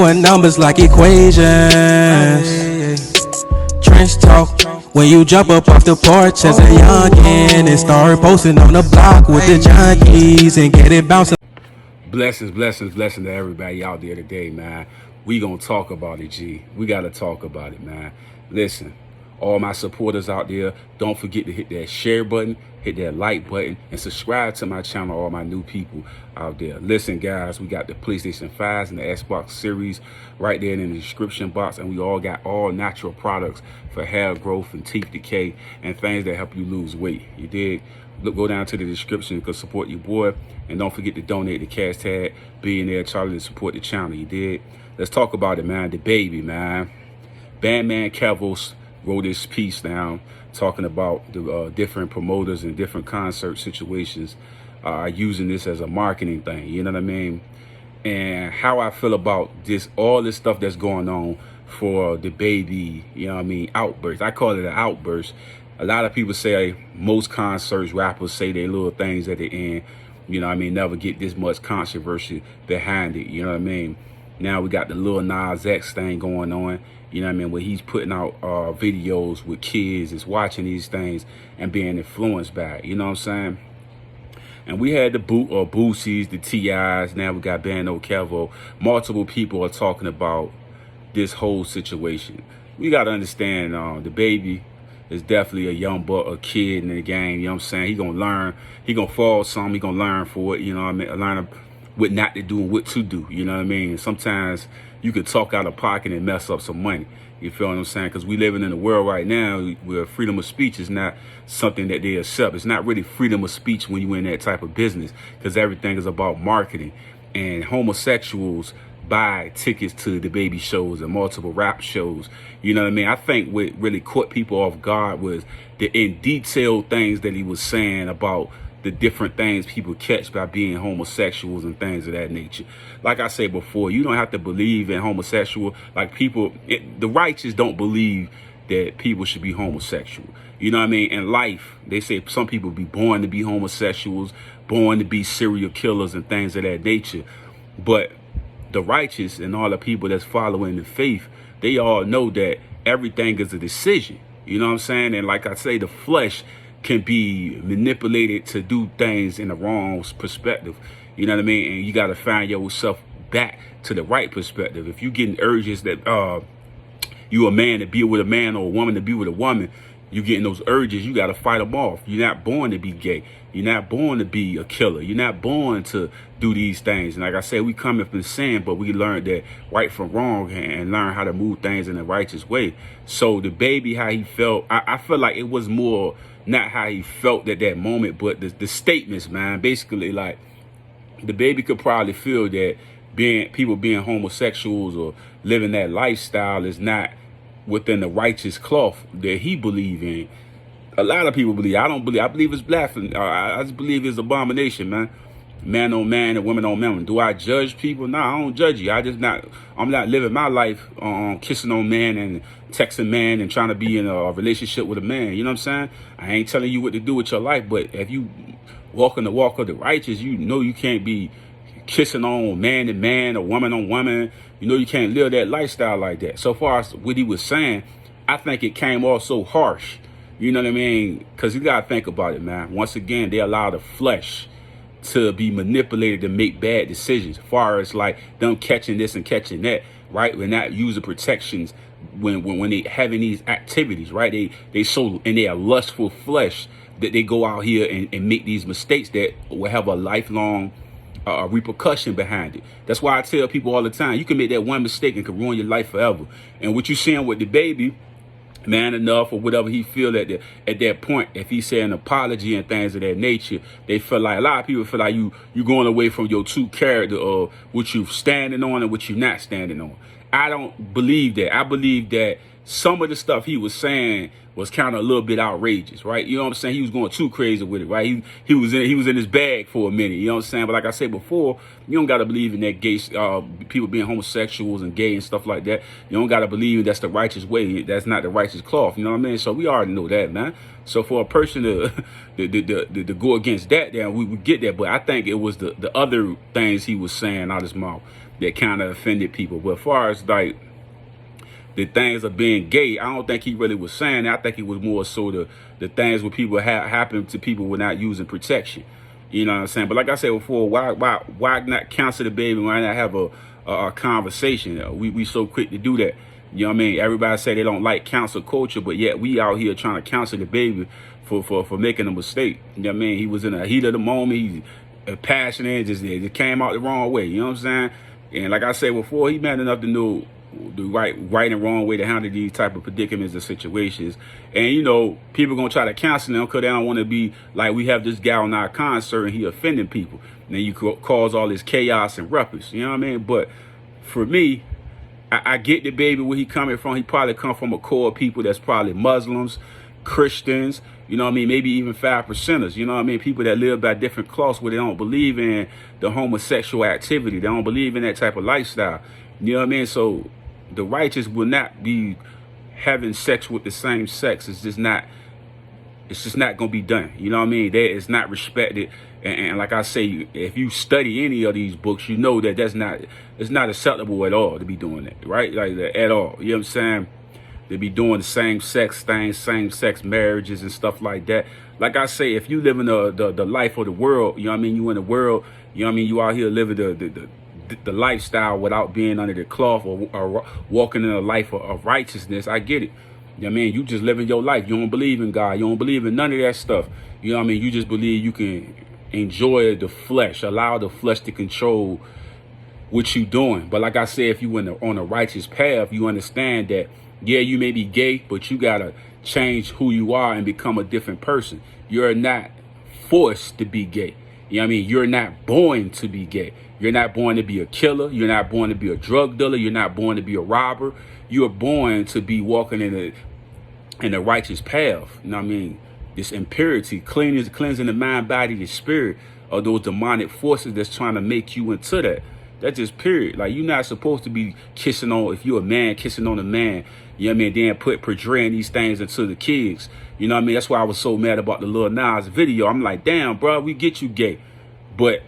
With numbers like equations. Trench talk. When you jump up off the porch as a youngin' and start posting on the block with the junkies and get it bouncing. Blessings to everybody out there today, man. We gonna talk about it, G. We gotta talk about it, man. Listen, all my supporters out there, don't forget to hit that share button, hit that like button, and subscribe to my channel, all my new people out there. Listen, guys, we got the PlayStation 5s and the Xbox Series right there in the description box, and we all got all natural products for hair growth and teeth decay and things that help you lose weight. You dig? Look, go down to the description. You can support your boy, and don't forget to donate the cash tag Billionaire Charlie to support the channel. You did. Let's talk about it, man. DaBaby, man. Bandman Kevo wrote this piece down talking about the different promoters and different concert situations using this as a marketing thing. You know what I mean? And how I feel about this, all this stuff that's going on for DaBaby, you know what I mean, outburst. I call it an outburst. A lot of people say most concerts, rappers say their little things at the end, you know what I mean, never get this much controversy behind it, you know what I mean? Now we got the Lil Nas X thing going on, you know what I mean, where he's putting out videos with kids, is watching these things and being influenced by it, you know what I'm saying? And we had the Boosies, the T.I.s, now we got Bandman Kevo. Multiple people are talking about this whole situation. We got to understand DaBaby is definitely a young buck, a kid in the game, you know what I'm saying? He gonna learn, he gonna fall some, he gonna learn for it, you know what I mean? Learn what not to do and what to do, you know what I mean? Sometimes you could talk out of pocket and mess up some money, you feel what I'm saying? Because we living in a world right now where freedom of speech is not something that they accept. It's not really freedom of speech when you're in that type of business, because everything is about marketing. And homosexuals buy tickets to DaBaby shows and multiple rap shows. You know what I mean? I think what really caught people off guard was the in detail things that he was saying about the different things people catch by being homosexuals and things of that nature. Like I said before, you don't have to believe in homosexual. Like people, the righteous don't believe that people should be homosexual. You know what I mean? In life, they say some people be born to be homosexuals, born to be serial killers and things of that nature. But the righteous and all the people that's following the faith, they all know that everything is a decision. You know what I'm saying? And like I say, the flesh can be manipulated to do things in the wrong perspective. You know what I mean? And you got to find yourself back to the right perspective. If you getting urges that you a man to be with a man or a woman to be with a woman, you getting those urges, you got to fight them off. You're not born to be gay. You're not born to be a killer. You're not born to do these things. And like I said, we come up in sin, but we learned that right from wrong and learn how to move things in a righteous way. So DaBaby, how he felt, I feel like it was more not how he felt at that moment, but the statements, man. Basically, like, DaBaby could probably feel that people being homosexuals or living that lifestyle is not within the righteous cloth that he believe in. A lot of people believe. I don't believe. I believe it's blasphemy. I just believe it's abomination, man. Man on man and women on women. Do I judge people? No, I don't judge you. I'm not living my life kissing on man and texting man and trying to be in a relationship with a man. You know what I'm saying? I ain't telling you what to do with your life, but if you walking the walk of the righteous, you know you can't be kissing on man to man or woman on woman. You know you can't live that lifestyle like that. So far as what he was saying, I think it came off so harsh. You know what I mean? Because you got to think about it, man. Once again, they allow the flesh to be manipulated to make bad decisions, as far as like them catching this and catching that, right? We're not using protections when they having these activities, right? They so in their lustful flesh that they go out here and make these mistakes that will have a lifelong repercussion behind it. That's why I tell people all the time, you can make that one mistake and can ruin your life forever. And what you seeing with DaBaby, man enough or whatever he feel at that point, if he say an apology and things of that nature, they feel like, a lot of people feel like you going away from your true character of what you standing on and what you not standing on. I don't believe that. I believe that some of the stuff he was saying was kind of a little bit outrageous, right? You know what I'm saying? He was going too crazy with it, right? He was in his bag for a minute, you know what I'm saying? But like I said before, you don't got to believe in that gay, people being homosexuals and gay and stuff like that. You don't got to believe that's the righteous way. That's not the righteous cloth, you know what I mean? So we already know that, man. So for a person to go against that, then we get that. But I think it was the other things he was saying out his mouth that kind of offended people. But as far as like the things of being gay, I don't think he really was saying that. I think he was more so the things where people happen to people without using protection. You know what I'm saying? But like I said before, why not counsel DaBaby? Why not have a conversation? We so quick to do that. You know what I mean? Everybody say they don't like counsel culture, but yet we out here trying to counsel DaBaby for making a mistake. You know what I mean? He was in a heat of the moment. He's passionate. It came out the wrong way. You know what I'm saying? And like I said before, he man enough to know the right and wrong way to handle these type of predicaments and situations. And you know, people gonna try to cancel him because they don't want to be like, we have this guy on our concert and he offending people, and then you cause all this chaos and ruckus. You know what I mean? But for me, I get DaBaby where he coming from. He probably come from a core of people that's probably Muslims, Christians, you know what I mean, maybe even 5%ers, you know what I mean, people that live by different cloths where they don't believe in the homosexual activity. They don't believe in that type of lifestyle. You know what I mean? So the righteous will not be having sex with the same sex. It's just not gonna be done. You know what I mean? That is not respected. And like I say, if you study any of these books, you know that it's not acceptable at all to be doing that, right? Like at all. You know what I'm saying? They be doing the same sex things, same sex marriages and stuff like that. Like I say, if you live in the life of the world, you know what I mean? You in the world, you know what I mean? You out here living the lifestyle without being under the cloth or walking in a life of righteousness. I get it. You know what I mean? You just living your life. You don't believe in God. You don't believe in none of that stuff. You know what I mean? You just believe you can enjoy the flesh, allow the flesh to control what you doing. But like I said, if you on a righteous path, you understand that, yeah, you may be gay, but you gotta change who you are and become a different person. You're not forced to be gay. You know what I mean? You're not born to be gay. You're not born to be a killer. You're not born to be a drug dealer. You're not born to be a robber. You are born to be walking in a righteous path. You know what I mean? This impurity, cleansing the mind, body, the spirit of those demonic forces that's trying to make you into that. That's just period. Like, you're not supposed to be kissing on, if you're a man, kissing on a man. You know what I mean? Then portraying these things into the kids. You know what I mean? That's why I was so mad about the Lil Nas video. I'm like, damn, bro, we get you gay. But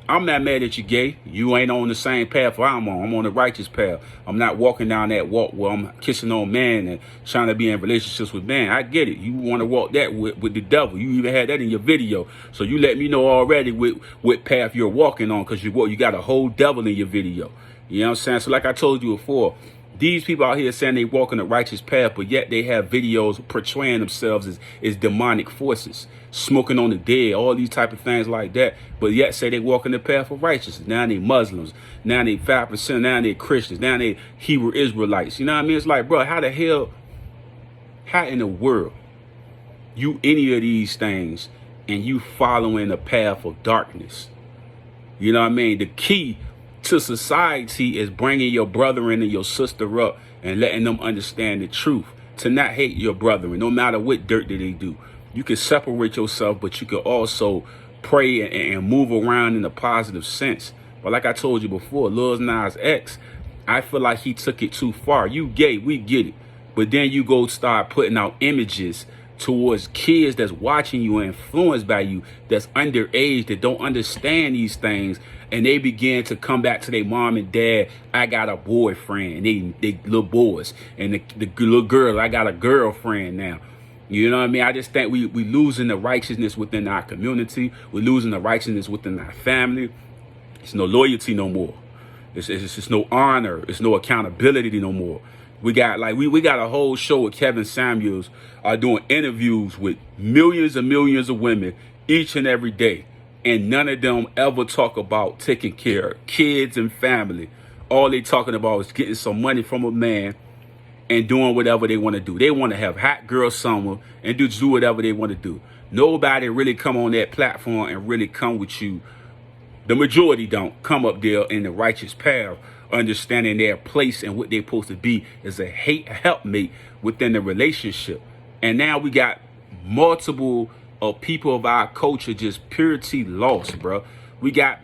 I'm not mad at you gay. You ain't on the same path I'm on. I'm on the righteous path. I'm not walking down that walk where I'm kissing on man and trying to be in relationships with man. I get it. You want to walk that with the devil. You even had that in your video. So you let me know already what path you're walking on, because you got a whole devil in your video. You know what I'm saying? So like I told you before, these people out here saying they walk in the righteous path, but yet they have videos portraying themselves as demonic forces, smoking on the dead, all these type of things like that, but yet say they walk in the path of righteousness. Now they Muslims, now they 5%, now they Christians, now they Hebrew Israelites. You know what I mean? It's like, bro, how in the world you any of these things and you following a path of darkness? You know what I mean? The key to society is bringing your brother and your sister up and letting them understand the truth, to not hate your brother, and no matter what dirt that they do. You can separate yourself, but you can also pray and move around in a positive sense. But like I told you before, Lil Nas X, I feel like he took it too far. You gay, we get it. But then you go start putting out images towards kids that's watching you and influenced by you, that's underage, that don't understand these things, and they begin to come back to their mom and dad. I got a boyfriend, and they little boys, and the little girl, I got a girlfriend now. You know what I mean? I just think we losing the righteousness within our community. We're losing the righteousness within our family. It's no loyalty no more. It's just no honor. It's no accountability no more. We got we got a whole show with Kevin Samuels doing interviews with millions and millions of women each and every day. And none of them ever talk about taking care of kids and family. All they talking about is getting some money from a man and doing whatever they want to do. They want to have hot girl summer and just do whatever they want to do. Nobody really come on that platform and really come with you. The majority don't come up there in the righteous path, understanding their place and what they're supposed to be as a helpmate within the relationship. And now we got multiple people of our culture just purity lost, bro. We got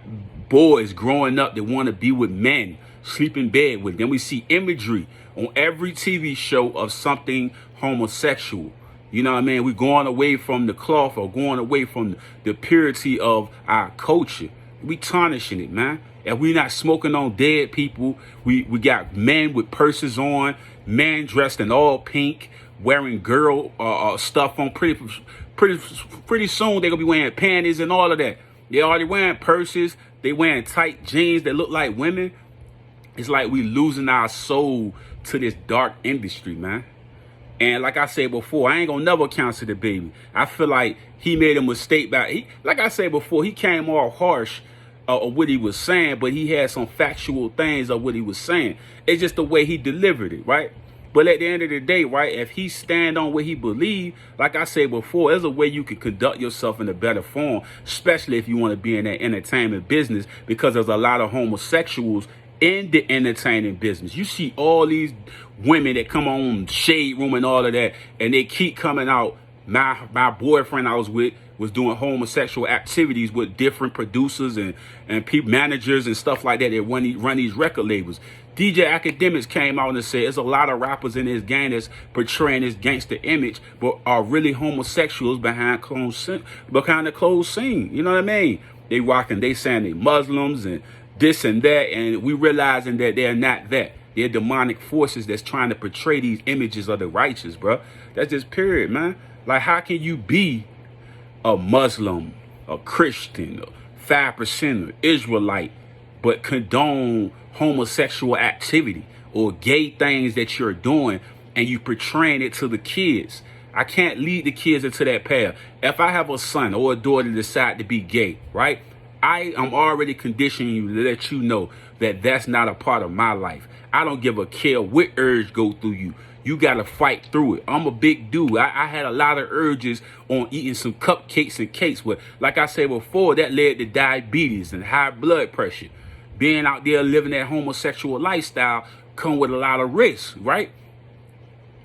boys growing up that want to be with men, sleep in bed with them. We see imagery on every TV show of something homosexual. You know what I mean? We're going away from the cloth, or going away from the purity of our culture. We tarnishing it, man. If we not smoking on dead people, we got men with purses on, men dressed in all pink, wearing girl stuff on. Pretty soon they're gonna be wearing panties and all of that. They already wearing purses. They wearing tight jeans that look like women. It's like we losing our soul to this dark industry, man. And like I said before, I ain't gonna never counsel DaBaby. I feel like he made a mistake like I said before, he came all harsh of what he was saying, but he had some factual things of what he was saying. It's just the way he delivered it, right? But at the end of the day, right, if he stand on what he believe, like I said before, there's a way you can conduct yourself in a better form, especially if you want to be in that entertainment business, because there's a lot of homosexuals in the entertainment business. You see all these women that come on Shade Room and all of that, and they keep coming out. My boyfriend I was with was doing homosexual activities with different producers and people, managers and stuff like that that run these record labels. DJ Academics came out and said there's a lot of rappers in this game that's portraying this gangster image, but are really homosexuals behind the closed scene. You know what I mean? They saying they Muslims and this and that, and we realizing that they're not that. They're demonic forces that's trying to portray these images of the righteous, bro. That's just period, man. Like, how can you be a Muslim, a Christian, a 5%er, Israelite, but condone homosexual activity or gay things that you're doing and you portraying it to the kids? I can't lead the kids into that path. If I have a son or a daughter decide to be gay, right? I am already conditioning you to let you know that that's not a part of my life. I don't give a care what urge go through you. You got to fight through it. I'm a big dude. I had a lot of urges on eating some cupcakes and cakes. But like I said before, that led to diabetes and high blood pressure. Being out there living that homosexual lifestyle come with a lot of risks, right?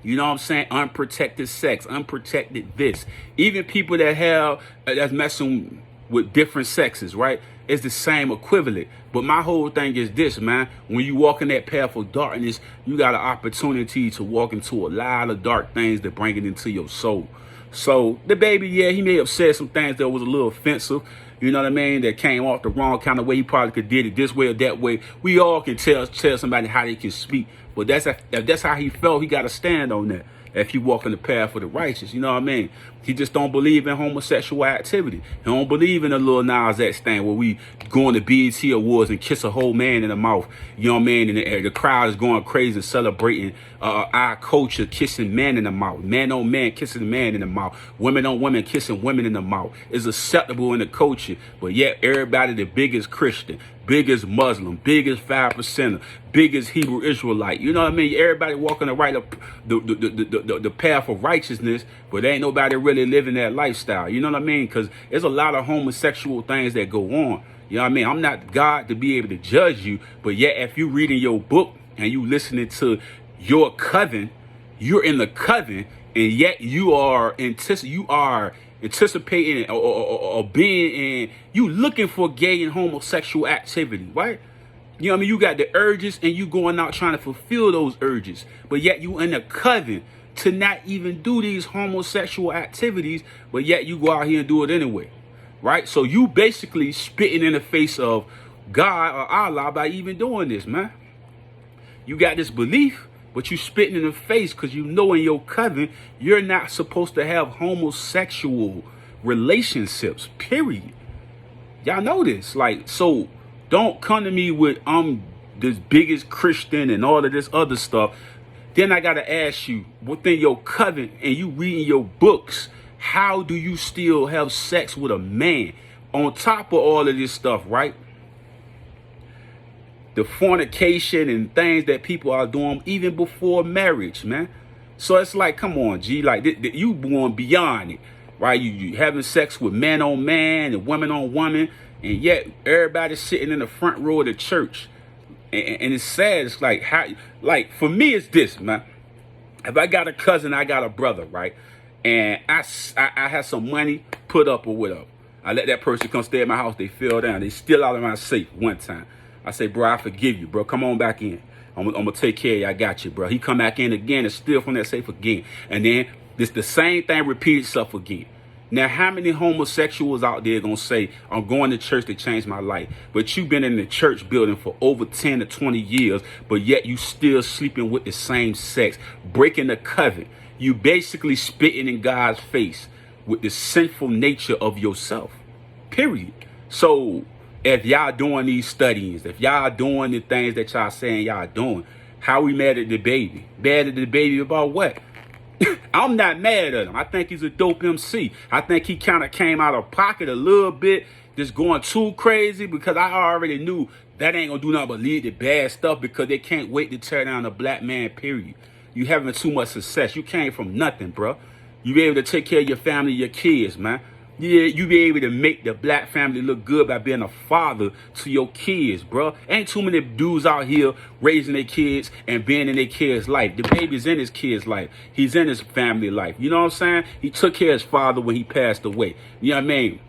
You know what I'm saying? Unprotected sex, unprotected this. Even people that's messing with different sexes, right? It's the same equivalent. But my whole thing is this, man. When you walk in that path of darkness, you got an opportunity to walk into a lot of dark things that bring it into your soul. So DaBaby, yeah, he may have said some things that was a little offensive. You know what I mean? That came off the wrong kind of way. He probably could did it this way or that way. We all can tell somebody how they can speak. But if that's how he felt, he got to stand on that. If you walk in the path of the righteous, you know what I mean? He just don't believe in homosexual activity. He don't believe in the Lil Nas X thing where we go on the BET Awards and kiss a whole man in the mouth. You know what I mean? And the crowd is going crazy celebrating our culture kissing men in the mouth. Man on man kissing man in the mouth. Women on women kissing women in the mouth. It's acceptable in the culture. But yet everybody the biggest Christian, biggest Muslim, biggest 5%er, biggest Hebrew Israelite. You know what I mean? Everybody walking the path of righteousness, but ain't nobody really living that lifestyle. You know what I mean? Because there's a lot of homosexual things that go on. You know what I mean? I'm not God to be able to judge you, but yet if you reading your book and you listening to your coven, you're in the coven, and yet you are anticipating or being in, you looking for gay and homosexual activity, right? You know what I mean? You got the urges and you going out trying to fulfill those urges, but yet you in a coven to not even do these homosexual activities, but yet you go out here and do it anyway, right? So you basically spitting in the face of God or Allah by even doing this, man. You got this belief, but you spitting in the face because you know in your coven you're not supposed to have homosexual relationships, period. Y'all know this. Like, so don't come to me with this biggest Christian and all of this other stuff. Then I gotta ask you, within your coven and you reading your books, how do you still have sex with a man on top of all of this stuff, right? The fornication and things that people are doing even before marriage, man. So it's like, come on, G, like you going beyond it, right? You having sex with man on man and woman on woman, and yet everybody's sitting in the front row of the church. And it's sad. It's like, how, like, for me, it's this, man. If I got a cousin, I got a brother, right? And I have some money put up or whatever. I let that person come stay at my house. They fell down. They steal out of my safe one time. I say, bro, I forgive you, bro. Come on back in. I'm going to take care of you. I got you, bro. He come back in again and steal from that safe again. And then the same thing repeats itself again. Now, how many homosexuals out there gonna say, I'm going to church to change my life? But you've been in the church building for over 10 to 20 years, but yet you still sleeping with the same sex, breaking the covenant. You basically spitting in God's face with the sinful nature of yourself. Period. So if y'all doing these studies, if y'all doing the things that y'all saying y'all doing, how we mad at DaBaby? Mad at DaBaby about what? I'm not mad at him. I think he's a dope MC. I think he kind of came out of pocket a little bit, just going too crazy, because I already knew that ain't gonna do nothing but lead to bad stuff, because they can't wait to tear down a black man, period. You having too much success. You came from nothing, bro. You be able to take care of your family, your kids, man. Yeah, you be able to make the black family look good by being a father to your kids, bro. Ain't too many dudes out here raising their kids and being in their kids' life. DaBaby's in his kid's life. He's in his family life. You know what I'm saying? He took care of his father when he passed away. You know what I mean?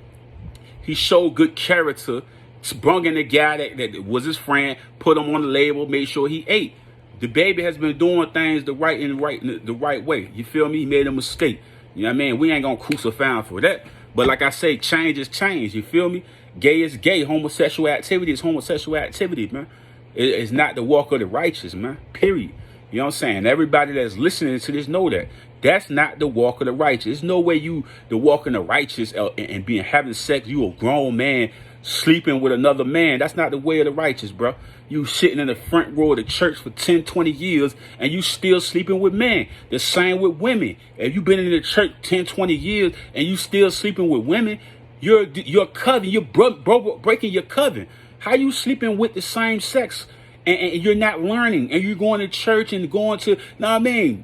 He showed good character, sprung in the guy that was his friend, put him on the label, made sure he ate. DaBaby has been doing things the right way. You feel me? He made a mistake. You know what I mean? We ain't gonna crucify him for that. But like I say, change is change. You feel me? Gay is gay. Homosexual activity is homosexual activity, man. It's not the walk of the righteous, man. Period. You know what I'm saying? Everybody that's listening to this know that. That's not the walk of the righteous. There's no way the walk of the righteous and being having sex, you a grown man sleeping with another man. That's not the way of the righteous, bro. You sitting in the front row of the church for 10, 20 years and you still sleeping with men. The same with women. If you've been in the church 10, 20 years and you still sleeping with women, you're covenant. You're breaking your covenant. How you sleeping with the same sex and you're not learning, and you're going to church and going to, know what I mean,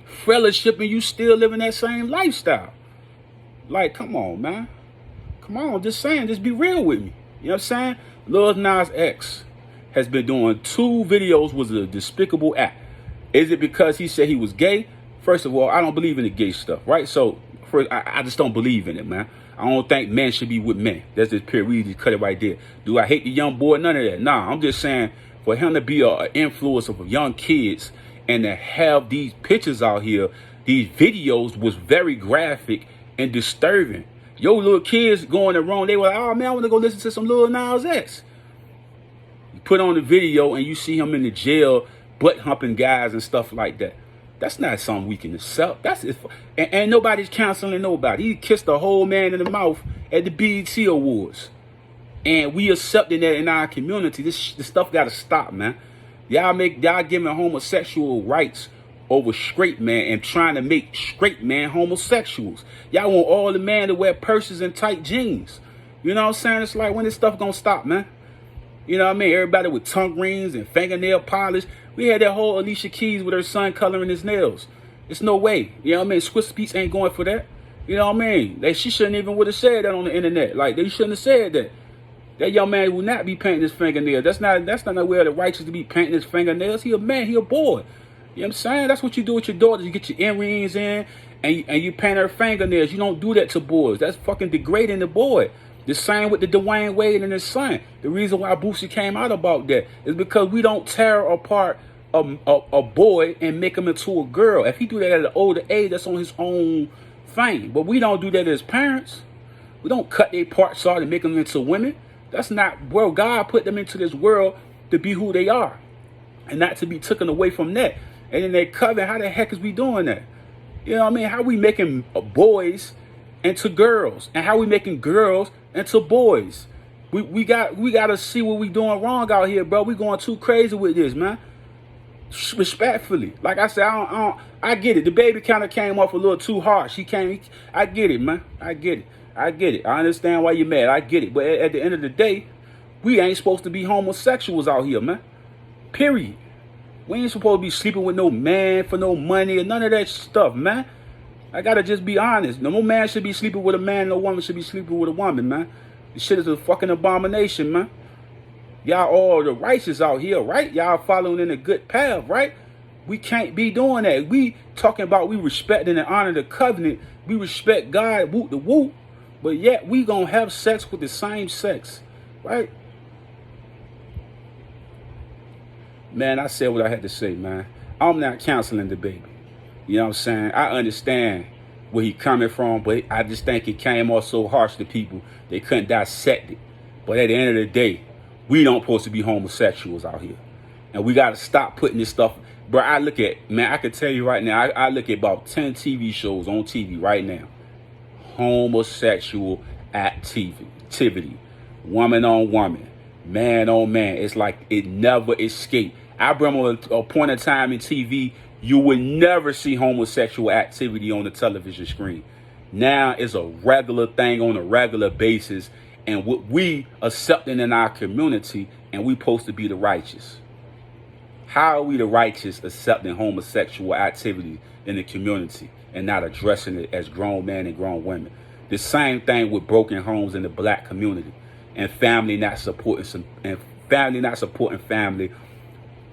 fellowship, and you still living that same lifestyle? Like, come on, man. Come on, just saying, just be real with me. You know what I'm saying? Lil Nas X has been doing 2 videos was a despicable act. Is it because he said he was gay? First of all, I don't believe in the gay stuff, right? So, first, I just don't believe in it, man. I don't think men should be with men. That's just period. We just cut it right there. Do I hate the young boy? None of that. Nah, I'm just saying, for him to be an influence of young kids and to have these pictures out here, these videos was very graphic and disturbing. Yo, little kids going the wrong. They were like, oh man, I want to go listen to some Lil Nas X. You put on the video and you see him in the jail, butt humping guys and stuff like that. That's not something we can accept. And nobody's counseling nobody. He kissed a whole man in the mouth at the BET Awards. And we accepting that in our community. This stuff got to stop, man. Y'all giving homosexual rights over straight man and trying to make straight man homosexuals. Y'all want all the men to wear purses and tight jeans. You know what I'm saying? It's like, when this stuff gonna stop, man? You know what I mean? Everybody with tongue rings and fingernail polish. We had that whole Alicia Keys with her son coloring his nails. It's no way. You know what I mean? Swiss Beats ain't going for that. You know what I mean? She shouldn't even would have said that on the internet. Like, they shouldn't have said that. That young man will not be painting his fingernails. That's not the way of the righteous to be painting his fingernails. He a man. He a boy. You know what I'm saying? That's what you do with your daughters. You get your earrings in and you paint her fingernails. You don't do that to boys. That's fucking degrading the boy. The same with the Dwayne Wade and his son. The reason why Boosie came out about that is because we don't tear apart a boy and make him into a girl. If he do that at an older age, that's on his own thing. But we don't do that as parents. We don't cut their parts out and make them into women. That's not, well, God put them into this world to be who they are and not to be taken away from that. And in that covenant, how the heck is we doing that? You know what I mean? How we making boys into girls, and how we making girls into boys? We got to see what we doing wrong out here, bro. We going too crazy with this, man. Respectfully, like I said, I get it. DaBaby kind of came off a little too harsh. I get it, man. I get it. I understand why you're mad. I get it. But at the end of the day, we ain't supposed to be homosexuals out here, man. Period. We ain't supposed to be sleeping with no man for no money or none of that stuff, man. I gotta just be honest. No man should be sleeping with a man. No woman should be sleeping with a woman, man. This shit is a fucking abomination, man. Y'all all the righteous out here, right? Y'all following in a good path, right? We can't be doing that. We talking about we respect and honor the covenant. We respect God, whoop the whoop. But yet we gonna have sex with the same sex, right? Man, I said what I had to say, man. I'm not counseling DaBaby. You know what I'm saying? I understand where he coming from, but I just think it came off so harsh to people they couldn't dissect it. But at the end of the day, we don't supposed to be homosexuals out here, and we got to stop putting this stuff. Bro, I look at, man, I can tell you right now, I look at about 10 TV shows on TV right now. Homosexual activity, woman on woman, man on man. It's like it never escaped. I remember a point in time in TV, you would never see homosexual activity on the television screen. Now it's a regular thing on a regular basis, and what we accepting in our community, and we supposed to be the righteous. How are we the righteous accepting homosexual activity in the community and not addressing it as grown men and grown women? The same thing with broken homes in the black community and family not supporting family,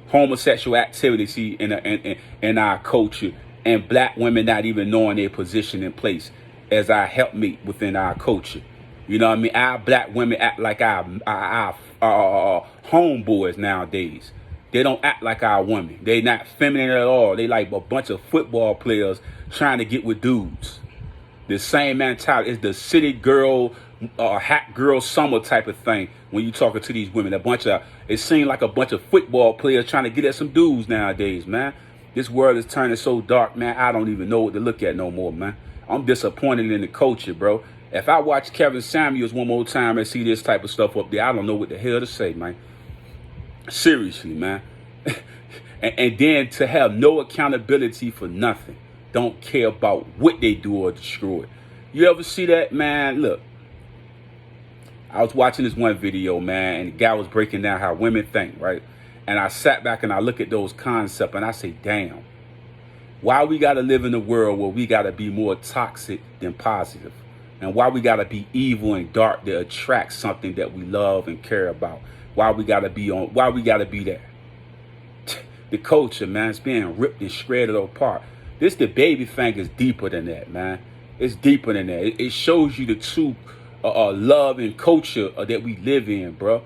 homosexual activity in our culture, and black women not even knowing their position in place as our helpmate within our culture. You know what I mean? Our black women act like our homeboys nowadays. They don't act like our women. They not feminine at all. They like a bunch of football players trying to get with dudes. The same mentality is the city girl, hat girl summer type of thing. When you talking to these women, it seems like a bunch of football players trying to get at some dudes nowadays, man. This world is turning so dark, man. I don't even know what to look at no more, man. I'm disappointed in the culture, bro. If I watch Kevin Samuels one more time and see this type of stuff up there, I don't know what the hell to say, man. Seriously, man. and then to have no accountability for nothing. Don't care about what they do or destroy. You ever see that, man? Look, I was watching this one video, man, and the guy was breaking down how women think, right? And I sat back and I look at those concepts and I say, damn, why we got to live in a world where we got to be more toxic than positive? And why we got to be evil and dark to attract something that we love and care about? Why we got to be there? The culture, man, it's being ripped and shredded apart. This DaBaby thing is deeper than that, man. It's deeper than that. It shows you the true love and culture that we live in, bro.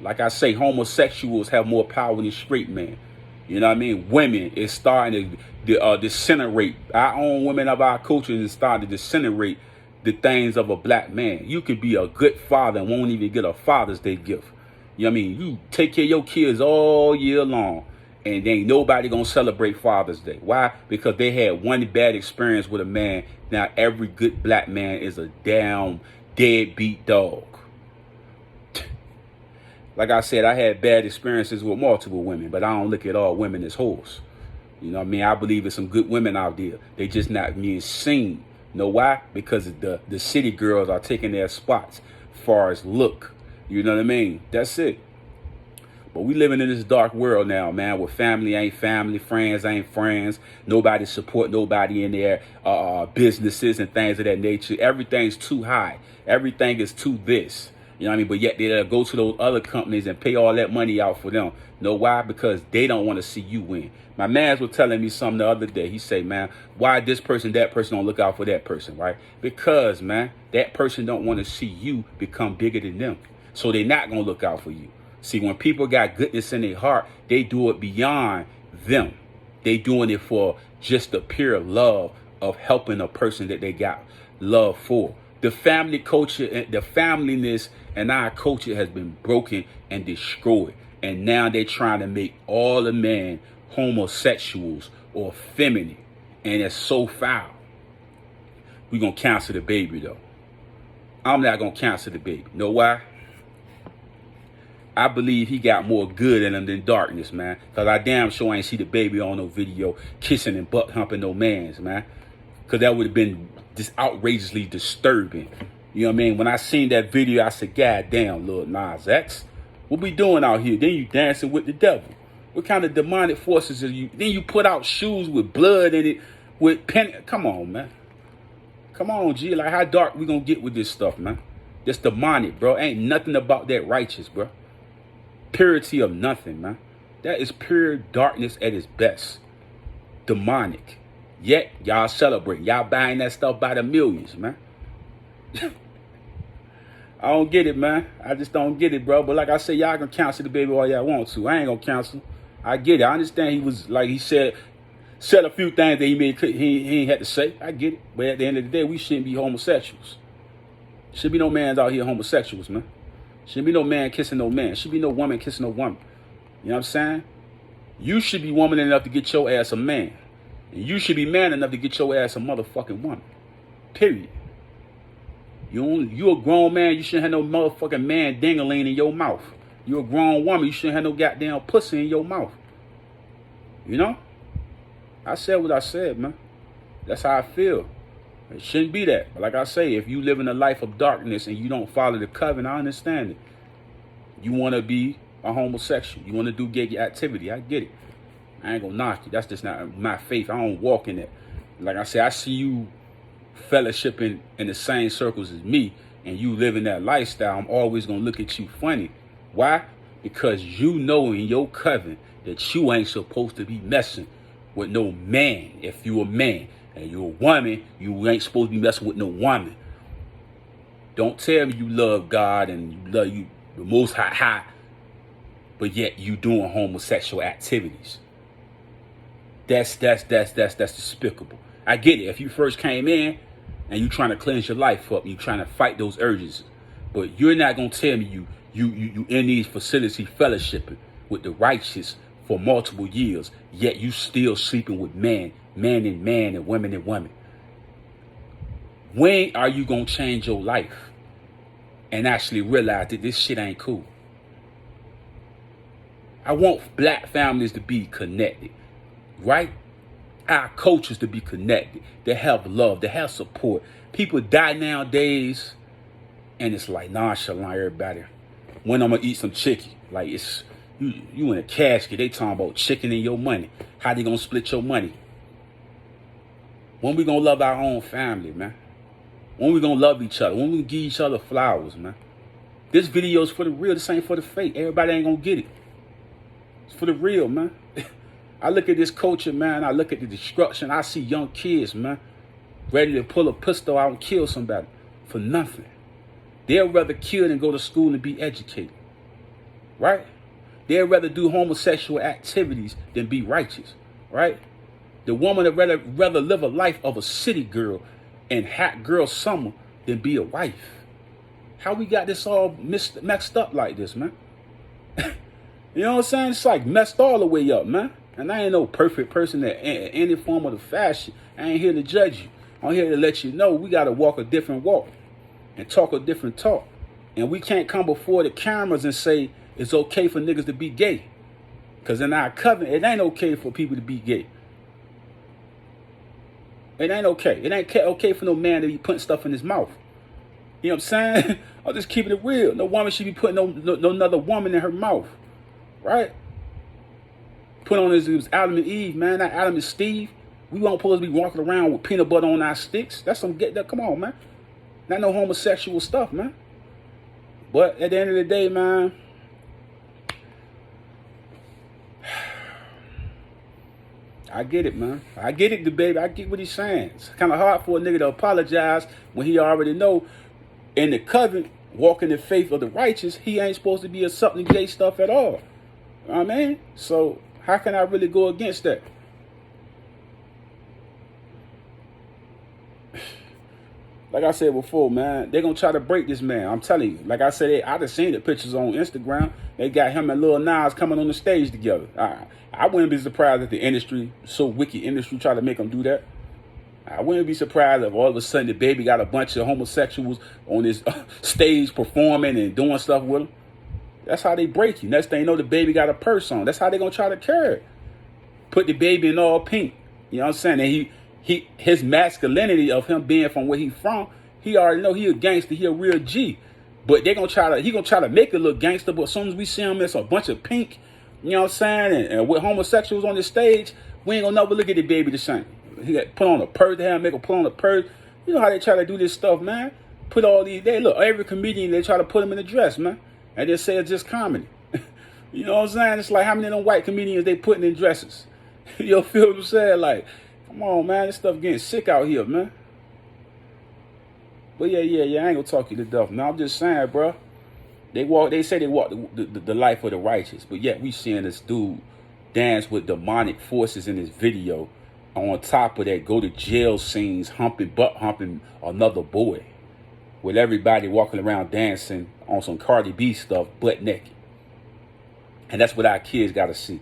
Like I say, homosexuals have more power than straight men. You know what I mean? Women is starting to disintegrate. Our own women of our culture is starting to disintegrate the things of a black man. You could be a good father and won't even get a Father's Day gift. You know what I mean? You take care of your kids all year long, and ain't nobody gonna celebrate Father's Day. Why? Because they had one bad experience with a man. Now every good black man is a damn deadbeat dog. Like I said, I had bad experiences with multiple women, but I don't look at all women as whores. You know what I mean? I believe there's some good women out there. They just not being seen. You know why? Because the city girls are taking their spots as far as look. You know what I mean? That's it. But we living in this dark world now, man, where family ain't family, friends ain't friends. Nobody support nobody in their businesses and things of that nature. Everything's too high. Everything is too this. You know what I mean? But yet they'll go to those other companies and pay all that money out for them. Know why? Because they don't want to see you win. My man was telling me something the other day. He said, man, why this person, that person don't look out for that person, right? Because, man, that person don't want to see you become bigger than them. So they're not going to look out for you. See, when people got goodness in their heart, they do it beyond them. They doing it for just the pure love of helping a person that they got love for. The family culture, the familyness in our culture has been broken and destroyed. And now they're trying to make all the men homosexuals or feminine. And it's so foul. We're going to cancel DaBaby, though. I'm not going to cancel DaBaby. Know why? I believe he got more good in him than darkness, man. Because I damn sure ain't see DaBaby on no video kissing and butt humping no mans, man. Because that would have been just outrageously disturbing. You know what I mean? When I seen that video, I said, God damn, Lil Nas X, what we doing out here? Then you dancing with the devil. What kind of demonic forces are you? Then you put out shoes with blood in it, with pen. Come on, man. Come on, G. Like, how dark we gonna get with this stuff, man? That's demonic, bro. Ain't nothing about that righteous, bro. Purity of nothing, man. That is pure darkness at its best. Demonic. Yet, y'all celebrate. Y'all buying that stuff by the millions, man. I don't get it, man. I just don't get it, bro. But like I said, y'all can cancel DaBaby all y'all want to. I ain't gonna cancel. I get it. I understand he was, like he said, Said a few things that he ain't had to say. I get it. But at the end of the day, we shouldn't be homosexuals. Should be no mans out here homosexuals, man. Should be no man kissing no man. Should be no woman kissing no woman. You know what I'm saying? You should be woman enough to get your ass a man. And you should be man enough to get your ass a motherfucking woman. Period. You a grown man, you shouldn't have no motherfucking man dingling in your mouth. You a grown woman, you shouldn't have no goddamn pussy in your mouth. You know? I said what I said, man. That's how I feel. It shouldn't be that. But like I say, if you live in a life of darkness and you don't follow the covenant, I understand it. You want to be a homosexual. You want to do gay activity. I get it. I ain't gonna knock you. That's just not my faith. I don't walk in it. Like I said, I see you fellowshipping in the same circles as me and you living that lifestyle. I'm always gonna look at you funny. Why? Because you know in your covenant that you ain't supposed to be messing with no man. If you a man and you're a woman, you ain't supposed to be messing with no woman. Don't tell me you love God and you love you the most high, but yet you doing homosexual activities. That's despicable. I get it. If you first came in and you trying to cleanse your life up, you trying to fight those urges, but you're not gonna tell me you in these facilities fellowshipping with the righteous for multiple years, yet you still sleeping with man and man and women. When are you gonna change your life and actually realize that this shit ain't cool? I want black families to be connected, right? Our cultures to be connected, to have love, to have support. People die nowadays, and it's like nonchalant, everybody. When I'm gonna eat some chicken, like it's you in a casket. They talking about chicken and your money. How they gonna split your money? When we gonna love our own family, man? When we gonna love each other? When we gonna give each other flowers, man? This video's for the real. This ain't for the fake. Everybody ain't gonna get it. It's for the real, man. I look at this culture, man. I look at the destruction. I see young kids, man, ready to pull a pistol out and kill somebody for nothing. They'll rather kill than go to school and be educated, right? They'll rather do homosexual activities than be righteous, right? The woman would rather live a life of a city girl and hot girl summer than be a wife. How we got this all messed up like this, man? You know what I'm saying? It's like messed all the way up, man. And I ain't no perfect person at any form of the fashion. I ain't here to judge you. I'm here to let you know we got to walk a different walk and talk a different talk. And we can't come before the cameras and say it's okay for niggas to be gay. Because in our covenant, it ain't okay for people to be gay. It ain't okay. It ain't okay for no man to be putting stuff in his mouth. You know what I'm saying? I'm just keeping it real. No woman should be putting no another woman in her mouth. Right? Put on this, it was Adam and Eve, man. Not Adam and Steve. We won't supposed to be walking around with peanut butter on our sticks. That's some get that. Come on, man. Not no homosexual stuff, man. But at the end of the day, man, I get it, man. I get it, DaBaby. I get what he's saying. It's kind of hard for a nigga to apologize when he already know in the covenant, walking in faith of the righteous, he ain't supposed to be accepting gay stuff at all. You know what I mean? So how can I really go against that? Like I said before, man, they're going to try to break this man. I'm telling you. Like I said, I just seen the pictures on Instagram. They got him and Lil Nas coming on the stage together. I wouldn't be surprised if the industry, so wicked industry, try to make them do that. I wouldn't be surprised if all of a sudden DaBaby got a bunch of homosexuals on his stage performing and doing stuff with him. That's how they break you. Next thing you know, DaBaby got a purse on. That's how they gonna try to carry it. Put DaBaby in all pink. You know what I'm saying? And his masculinity of him being from where he from, he already know he a gangster. He a real G. But he gonna try to make it look gangster. But as soon as we see him, it's a bunch of pink. You know what I'm saying? And with homosexuals on the stage, we ain't gonna never look at DaBaby the same. He got put on a purse. They have him make him put on a purse. You know how they try to do this stuff, man. Put all these. Every comedian they try to put him in a dress, man. And they say it's just comedy. You know what I'm saying? It's like how many of them white comedians they putting in dresses. You feel what I'm saying? Like, come on, man. This stuff getting sick out here, man. But yeah. I ain't gonna talk you to death. No, I'm just saying, bro. They say they walk the life of the righteous. But yet we seeing this dude dance with demonic forces in this video. On top of that, go to jail scenes, butt humping another boy, with everybody walking around dancing on some Cardi B stuff, butt naked. And that's what our kids got to see.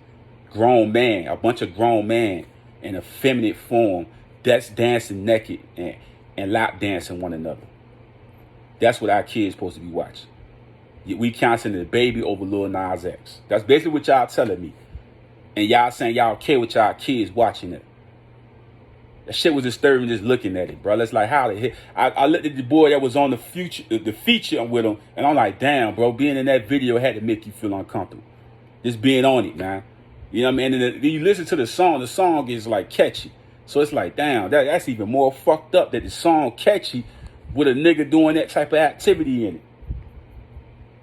Grown man, a bunch of grown men in a feminine form that's dancing naked and lap dancing one another. That's what our kids supposed to be watching. We counseling DaBaby over Lil Nas X. That's basically what y'all telling me. And y'all saying y'all okay with y'all kids watching it. That shit was disturbing just looking at it, bro. It's like how the hell. I looked at the boy that was on the feature with him, and I'm like, damn, bro, being in that video had to make you feel uncomfortable. Just being on it, man. You know what I mean? And then you listen to the song is like catchy. So it's like, damn, that's even more fucked up that the song catchy with a nigga doing that type of activity in it.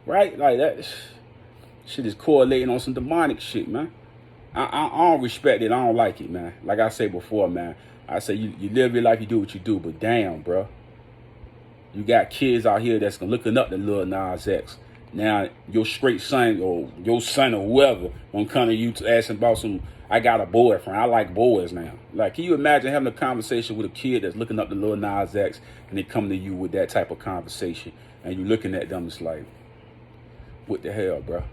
Right? Like that shit is correlating on some demonic shit, man. I don't respect it. I don't like it, man. Like I said before, man. I say you live your life, you do what you do, but damn, bro. You got kids out here that's looking up to Lil Nas X. Now, your straight son or your son or whoever gonna come to you to ask about I got a boyfriend. I like boys now. Like, can you imagine having a conversation with a kid that's looking up to Lil Nas X and they come to you with that type of conversation and you looking at them, it's like, what the hell, bro?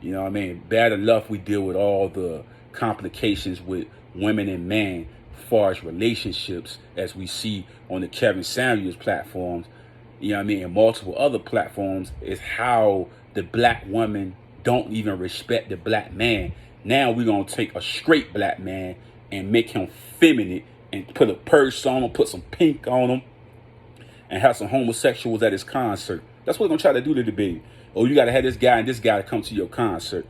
You know what I mean? Bad enough we deal with all the complications with women and men as far as relationships as we see on the Kevin Samuels platforms, you know what I mean, and multiple other platforms, is how the black woman don't even respect the black man. Now we're going to take a straight black man and make him feminine and put a purse on him, put some pink on him, and have some homosexuals at his concert. That's what we're going to try to do to DaBaby. Oh, you got to have this guy and this guy to come to your concert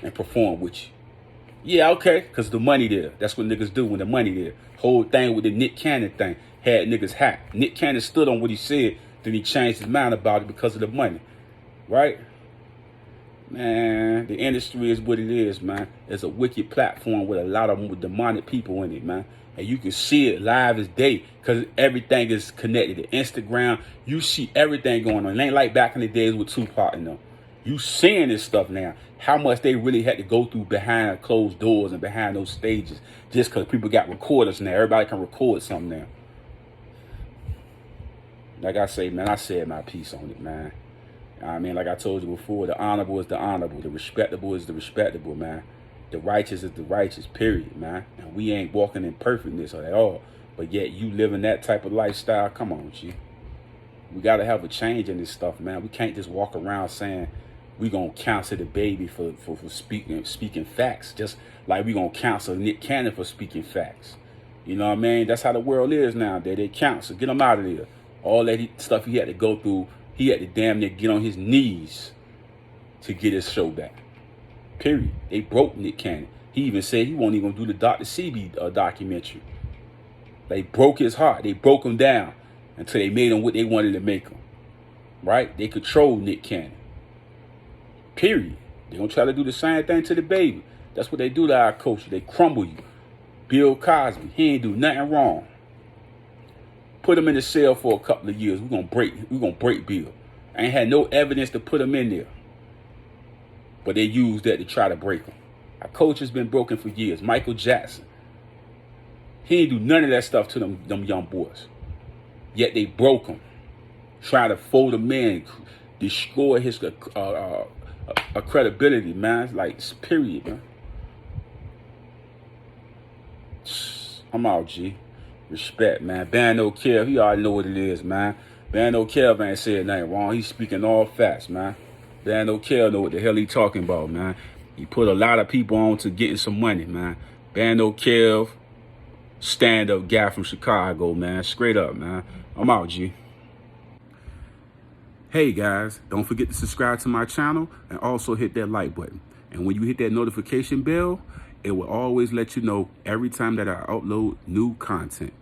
and perform with you. Yeah, okay, because the money there. That's what niggas do when the money there. Whole thing with the Nick Cannon thing had niggas hacked. Nick Cannon stood on what he said, then he changed his mind about it because of the money. Right? Man, the industry is what it is, man. It's a wicked platform with a lot of demonic people in it, man. And you can see it live as day because everything is connected to Instagram. You see everything going on. It ain't like back in the days with Tupac and them. You seeing this stuff now. How much they really had to go through behind closed doors and behind those stages just because people got recorders now. Everybody can record something now. Like I say, man, I said my piece on it, man. I mean, like I told you before, the honorable is the honorable. The respectable is the respectable, man. The righteous is the righteous, period, man. And we ain't walking in perfectness at all. But yet you living that type of lifestyle. Come on, G. We got to have a change in this stuff, man. We can't just walk around saying we going to counsel DaBaby for speaking facts. Just like we going to counsel Nick Cannon for speaking facts. You know what I mean? That's how the world is now. They counsel. Get him out of there. All that stuff he had to go through, he had to damn near get on his knees to get his show back. Period. They broke Nick Cannon. He even said he won't even do the Dr. CB documentary. They broke his heart. They broke him down until they made him what they wanted to make him. Right? They controlled Nick Cannon. Period. They're going to try to do the same thing to DaBaby. That's what they do to our culture. They crumble you. Bill Cosby, he ain't do nothing wrong. Put him in the cell for a couple of years. We're gonna break Bill. I ain't had no evidence to put him in there. But they used that to try to break him. Our culture's been broken for years. Michael Jackson. He ain't do none of that stuff to them young boys. Yet they broke him. Try to fold him in, destroy his credibility, man. It's like, period, man. I'm out, G. Respect, man. Bandman Kevo, he already know what it is, man. Bandman Kevo ain't said nothing wrong. He's speaking all facts, man. Bandman Kevo know what the hell he talking about, man. He put a lot of people on to getting some money, man. Bandman Kevo, stand-up guy from Chicago, man. Straight up, man. I'm out, G. Hey, guys, don't forget to subscribe to my channel and also hit that like button. And when you hit that notification bell, it will always let you know every time that I upload new content.